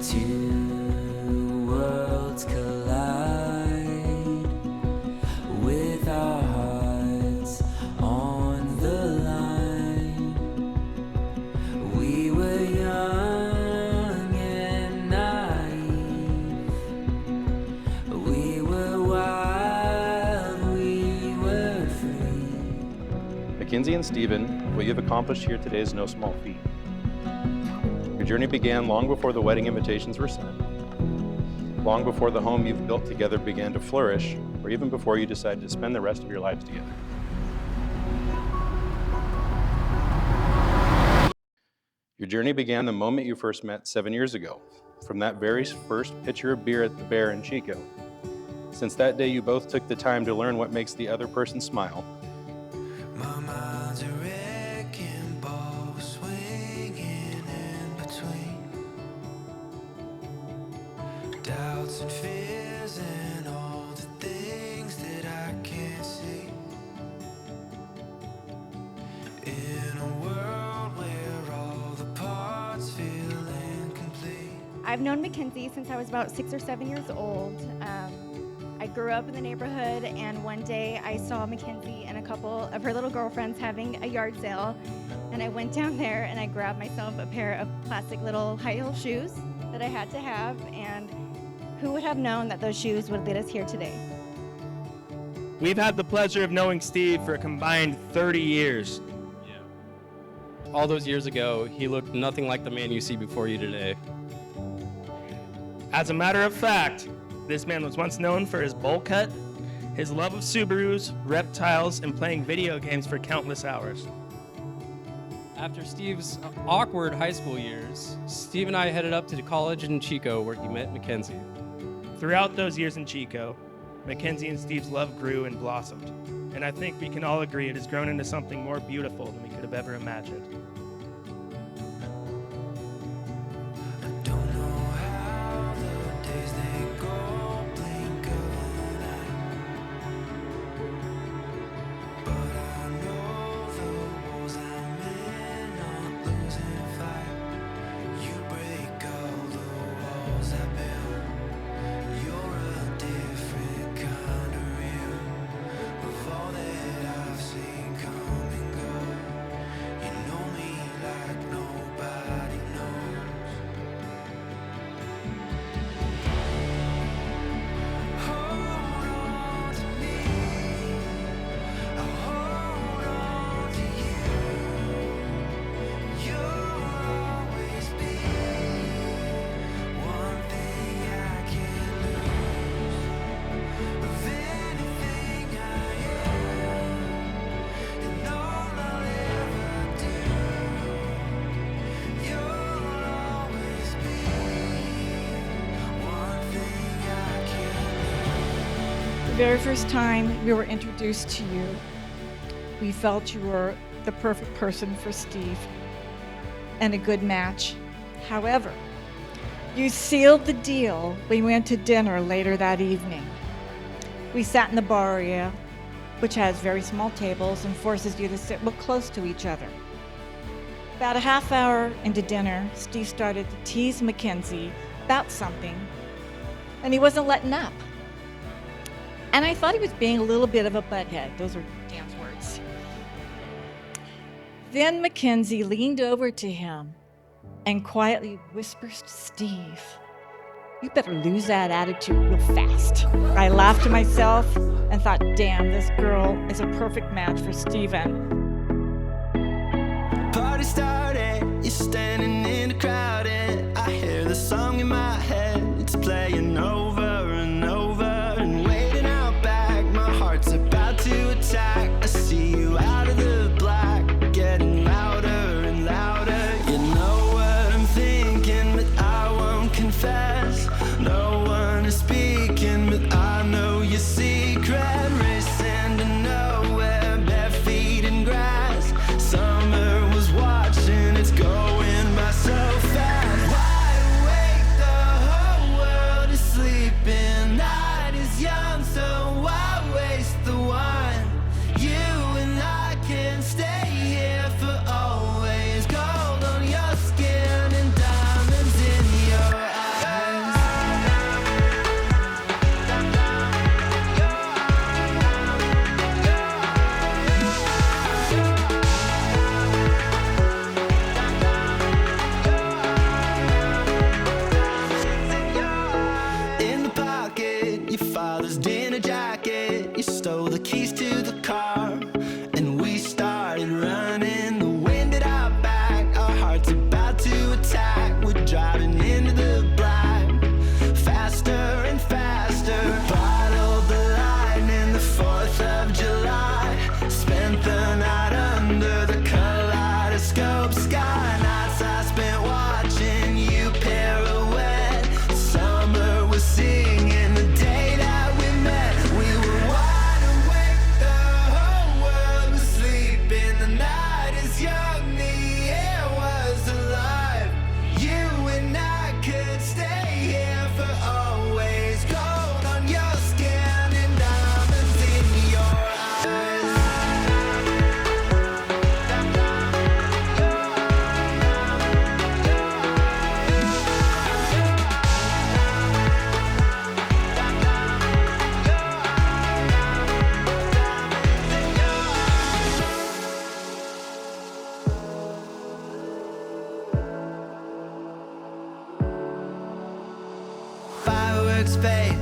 Two worlds collide with our hearts on the line. We were young and naive. We were wild, we were free. Mackenzie and Stephen, what you've accomplished here today is no small feat. Your journey began long before the wedding invitations were sent, long before the home you've built together began to flourish, or even before you decided to spend the rest of your lives together. Your journey began the moment you first met 7 years ago, from that very first pitcher of beer at the Bear in Chico. Since that day, you both took the time to learn what makes the other person smile. My mind's a wrecking ball, swinging in between doubts and fears and all the things that I can't see. In a world where all the parts feel incomplete. I've known Mackenzie since I was about 6 or 7 years old. I grew up in the neighborhood, and one day I saw Mackenzie and a couple of her little girlfriends having a yard sale, and I went down there and I grabbed myself a pair of plastic little high heel shoes that I had to have, and who would have known that those shoes would lead us here today? We've had the pleasure of knowing Steve for a combined 30 years. All those years ago, he looked nothing like the man you see before you today. As a matter of fact, this man was once known for his bowl cut, his love of Subarus, reptiles, and playing video games for countless hours. After Steve's awkward high school years, Steve and I headed up to college in Chico where he met Mackenzie. Throughout those years in Chico, Mackenzie and Steve's love grew and blossomed, and I think we can all agree it has grown into something more beautiful than we could have ever imagined. The very first time we were introduced to you, we felt you were the perfect person for Steve and a good match. However, you sealed the deal. We went to dinner later that evening. We sat in the bar area, which has very small tables and forces you to sit real close to each other. About a half hour into dinner, Steve started to tease Mackenzie about something, and he wasn't letting up. And I thought he was being a little bit of a butthead. Those are Dan's words. Then Mackenzie leaned over to him and quietly whispers to Steve, "You better lose that attitude real fast." I laughed to myself and thought, damn, this girl is a perfect match for Steven. Party started, you're standing in the crowd, and I hear the song in my head. It's playing over and over and waiting out back. My heart's about to attack. I see you out of the black, getting louder and louder. You know what I'm thinking, but I won't confess. No one is speaking, but I know your secret. Racing to nowhere, bare feet and its fate.